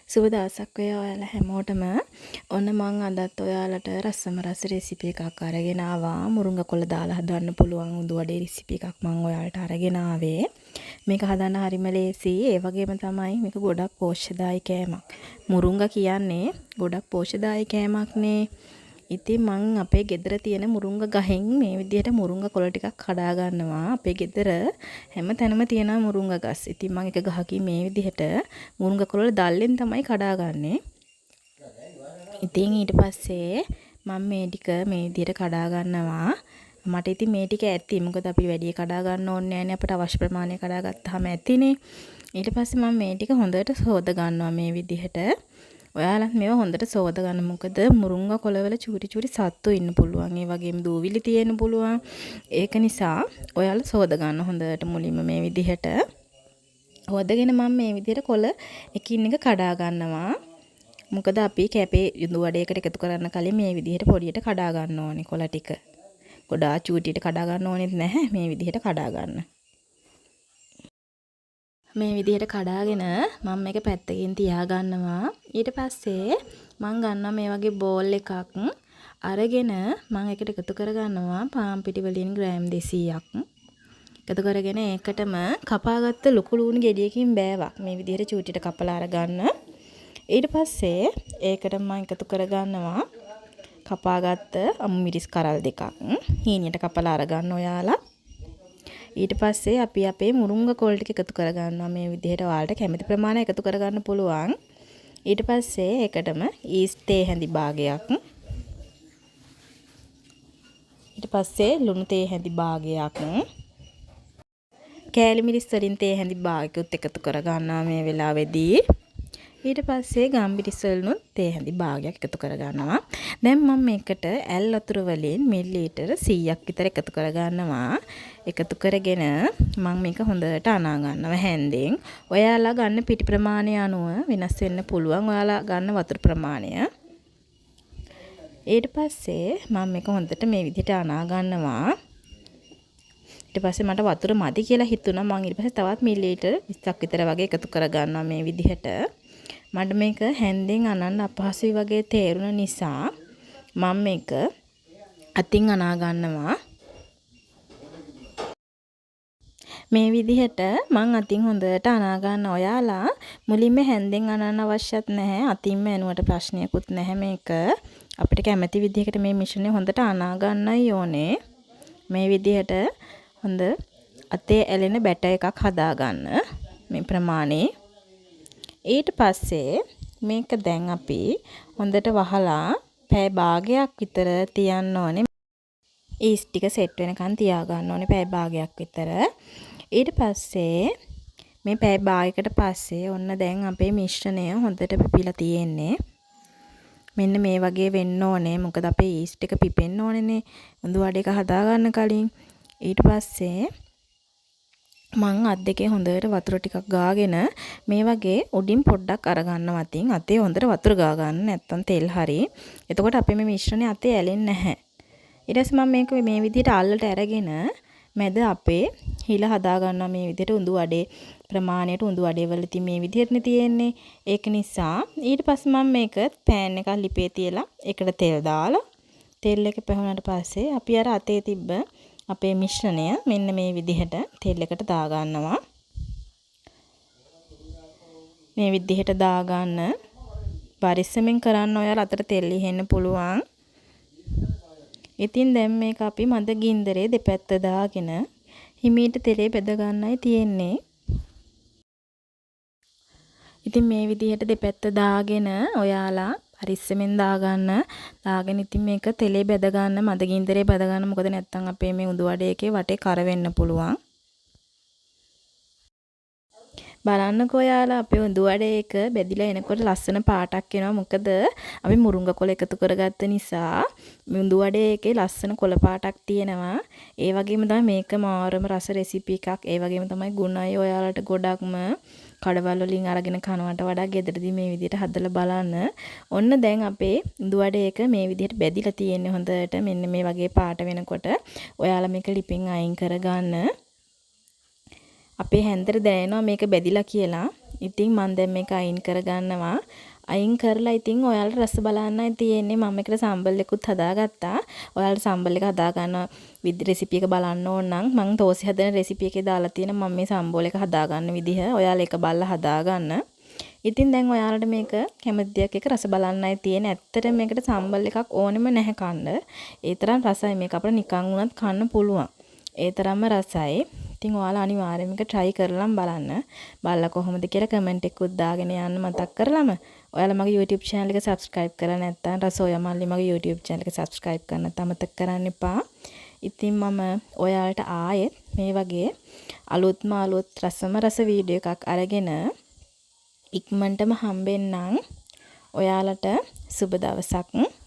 සුබ දවසක් වේවා ඔයාලා හැමෝටම. ඔන්න මං අදත් ඔයාලට රසම රස රෙසිපි එකක් අරගෙන ආවා. මුරුංග කොළ දාලා හදන්න පුළුවන් උඳු වඩේ රෙසිපි එකක් මං ඔයාලට අරගෙන ආවේ. මේක හදන්න හරිම ලේසි. ඒ වගේම තමයි මේක ගොඩක් පෝෂ්‍යදායී කෑමක්. මුරුංග කියන්නේ ගොඩක් පෝෂ්‍යදායී කෑමක්නේ. ඉතින් මං අපේ ගෙදර තියෙන මුරුංග ගහෙන් මේ විදිහට මුරුංග කොළ ටිකක් කඩා ගන්නවා. අපේ ගෙදර හැම තැනම තියෙන මුරුංග ගස්. ඉතින් මං එක ගහකින් මේ විදිහට මුරුංග කොළ දැල්ලෙන් තමයි කඩාගන්නේ. ඉතින් ඊට පස්සේ මම මේ ටික මේ විදිහට කඩා ගන්නවා. මට ඉතින් මේ ටික ඇති. මොකද අපි වැඩි කඩා ගන්න ඕනේ නැහැනේ. අපිට අවශ්‍ය ප්‍රමාණය කඩා ගත්තාම ඇතිනේ. ඊට පස්සේ මම මේ ටික හොඳට සෝද ගන්නවා මේ විදිහට. ඔයාලත් මේවා හොඳට සෝද ගන්න. මොකද මුරුංග කොළවල චූටි චූටි සත්තු ඉන්න පුළුවන්. ඒ වගේම දූවිලි තියෙන්න පුළුවන්. ඒක නිසා ඔයාලා සෝද ගන්න හොඳට මුලින්ම මේ විදිහට. හොදගෙන මම මේ විදිහට කොළ එකින් එක කඩා ගන්නවා. මොකද අපි කැපේ යුඳු වඩේකට එකතු කරන්න කලින් මේ විදිහට පොඩියට කඩා ගන්න ඕනේ කොළ ටික. ගොඩාක් චූටියට කඩා ගන්න ඕනෙත් නැහැ. මේ විදිහට කඩා ගන්න. මේ විදිහට කඩාගෙන මම මේක පැත්තකින් තියා ගන්නවා. ඊට පස්සේ මම ගන්නවා මේ වගේ බෝල් එකක් අරගෙන මම ඒකට එකතු කර ගන්නවා පාන් පිටි වලින් ග්‍රෑම් 200ක්. එකතු කරගෙන ඒකටම කපාගත්ත ලොකු ලුණු ගෙඩියකින් බෑවක් මේ විදිහට චූටියට කපලා අරගන්න. ඊට පස්සේ ඒකට මම එකතු කර ගන්නවා කපාගත්ත අමු මිරිස් කරල් දෙකක්. හීනියට කපලා අරගන්න ඔයාලා. ඊට පස්සේ අපි අපේ මුරුංග කොළ ටික එකතු කර ගන්නවා මේ විදිහට ඔයාලට කැමති ප්‍රමාණය එකතු කර ගන්න පුළුවන්. ඊට පස්සේ ඒකටම ඊස්ට් තේ හැඳි භාගයක්. ඊට පස්සේ ලුණු තේ හැඳි භාගයක්. කෑලි මිරිස් වලින් තේ හැඳි භාගයකුත් එකතු කර ගන්නවා මේ වෙලාවේදී. ඊට පස්සේ ගම්මිරිස් වලින් තේ හැඳි භාගයක් එකතු කර ගන්නවා. දැන් මම මේකට ඇල් වතුර වලින් මිලිලීටර 100ක් විතර එකතු කර ගන්නවා. එකතු කරගෙන මම මේක හොඳට අනා ගන්නවා හැන්දෙන්. ඔයාලා ගන්න පිටි ප්‍රමාණය අනුව වෙනස් වෙන්න පුළුවන්. ඔයාලා ගන්න වතුර ප්‍රමාණය. ඊට පස්සේ මම මේක හොඳට මේ විදිහට අනා ගන්නවා. ඊට පස්සේ මට වතුර මදි කියලා හිතුණා. මම ඊට පස්සේ තවත් මිලිලීටර 20ක් විතර වගේ එකතු කර ගන්නවා මේ විදිහට. මට මේක හැන්දෙන් අනන්න අපහසුයි වගේ තේරුණ නිසා මම මේක අතින් අනා ගන්නවා. මේ විදිහට මං අතින් හොඳට අනා ගන්න. ඔයාලා මුලින්ම හැන්දෙන් අනන්න අවශ්‍යත් නැහැ. අතින්ම ඇනුවට ප්‍රශ්නයක්වත් නැහැ මේක. අපිට කැමති විදිහකට මේ මිශ්‍රණය හොඳට අනා ගන්නයි ඕනේ. මේ විදිහට හොඳ අතේ ඇලෙන බැටර් එකක් හදා ගන්න මේ ප්‍රමාණේ. ඊට පස්සේ මේක දැන් අපි හොඳට වහලා පැය භාගයක් විතර තියන්න ඕනේ. ඊස්ට් ටික සෙට් වෙනකන් තියා ගන්න ඕනේ පැය භාගයක් විතර. ඊට පස්සේ මේ පැය භාගයකට පස්සේ ඔන්න දැන් අපේ මිශ්‍රණය හොඳට පිපිලා තියෙන්නේ. මෙන්න මේ වගේ වෙන්න ඕනේ. මොකද අපේ ඊස්ට් එක පිපෙන්න ඕනේනේ උඳු වඩේක හදා ගන්න කලින්. ඊට පස්සේ මං අත් දෙකේ හොඳට වතුර ටිකක් ගාගෙන මේ වගේ උඩින් පොඩ්ඩක් අරගන්නවා අතින්. අතේ හොඳට වතුර ගා ගන්න නැත්තම් තෙල් හරි. එතකොට අපේ මේ මිශ්‍රණය අතේ ඇලෙන්නේ නැහැ. ඊට පස්සේ මම මේක මේ විදිහට අල්ලට අරගෙන මැද අපේ හිල හදා ගන්නවා මේ විදිහට උඳු වඩේ ප්‍රමාණයට. උඳු වඩේ වල ඉතින් මේ විදිහටනේ තියෙන්නේ. ඒක නිසා ඊට පස්සේ මම මේක පෑන් එකක් ලිපේ තියලා ඒකට තෙල් දාලා තෙල් එක පැහුණාට පස්සේ අපි අර අතේ තිබ්බ අපේ මිශ්‍රණය මෙන්න මේ විදිහට තෙල් එකට දා ගන්නවා. මේ විදිහට දා ගන්න. පරිස්සමෙන් කරන්න. ඔයාලා අතට තෙල් ඉහෙන්න පුළුවන්. ඉතින් දැන් මේක අපි මද ගින්දරේ දෙපැත්ත දාගෙන හිමීට තෙලේ බෙද ගන්නයි තියෙන්නේ. ඉතින් මේ විදිහට දෙපැත්ත දාගෙන ඔයාලා පරිස්සමෙන් දාගන්න. දාගෙන ඉතින් මේක තෙලේ බෙද ගන්න, මද ගින්දරේ බෙද ගන්න. මොකද නැත්තම් අපේ මේ උඳු වඩේ එකේ වටේ කර වෙන්න පුළුවන්. බලන්නකෝ ඔයාලා අපේ උඳු වඩේ එක බෙදිලා එනකොට ලස්සන පාටක් එනවා. මොකද අපි මුරුංග කොළ එකතු කරගත්ත නිසා උඳු වඩේ එකේ ලස්සන කොළ පාටක් තියෙනවා. ඒ වගේම තමයි මේක මාරම රස රෙසිපි එකක්. ඒ වගේම තමයි ගුණයි. ඔයාලට ගොඩක්ම කඩවල වලින් අරගෙන කනවට වඩා ගෙදරදී මේ විදිහට හදලා බලන්න. ඔන්න දැන් අපේ උඳු වඩේ එක මේ විදිහට බෙදිලා තියෙන්නේ හොඳට. මෙන්න මේ වගේ පාට වෙනකොට ඔයාලා මේක ලිපෙන් අයින් කරගන්න. අපේ හැන්දට දැනෙනවා මේක බැදිලා කියලා. ඉතින් මම දැන් මේක අයින් කරගන්නවා. අයින් කරලා ඉතින් ඔයාලට රස බලන්නයි තියෙන්නේ. මම එකට සම්බල් එකකුත් හදාගත්තා. ඔයාලට සම්බල් එක හදාගන්න රෙසිපි එක බලන්න ඕන නම් මම තෝසි හදන රෙසිපි එකේ දාලා තියෙන මම මේ සම්බෝල එක හදාගන්න විදිහ. ඔයාලා ඒක බලලා හදාගන්න. ඉතින් දැන් ඔයාලට මේක කැමති දෙයක් එක රස බලන්නයි තියෙන්නේ. ඇත්තටම මේකට සම්බල් එකක් ඕනෙම නැහැ කන්න. ඒ තරම් රසයි මේක අපිට නිකන් වුණත් කන්න පුළුවන්. ඒ තරම්ම රසයි. ඉතින් ඔයාලා අනිවාර්යයෙන්ම මේක try කරලා බලන්න. බලලා කොහොමද කියලා කමෙන්ට් එකකුත් දාගෙන යන්න මතක් කරලම. ඔයාලා මගේ YouTube channel එක subscribe කරලා නැත්නම් රසෝයා මල්ලි මගේ YouTube channel එක subscribe කරන්න අමතක කරන්න එපා. ඉතින් මම ඔයාලට ආයෙත් මේ වගේ අලුත්ම අලුත් රස වීඩියෝ එකක් අරගෙන ඉක්මනටම හම්බෙන්නම්. ඔයාලට සුබ දවසක්.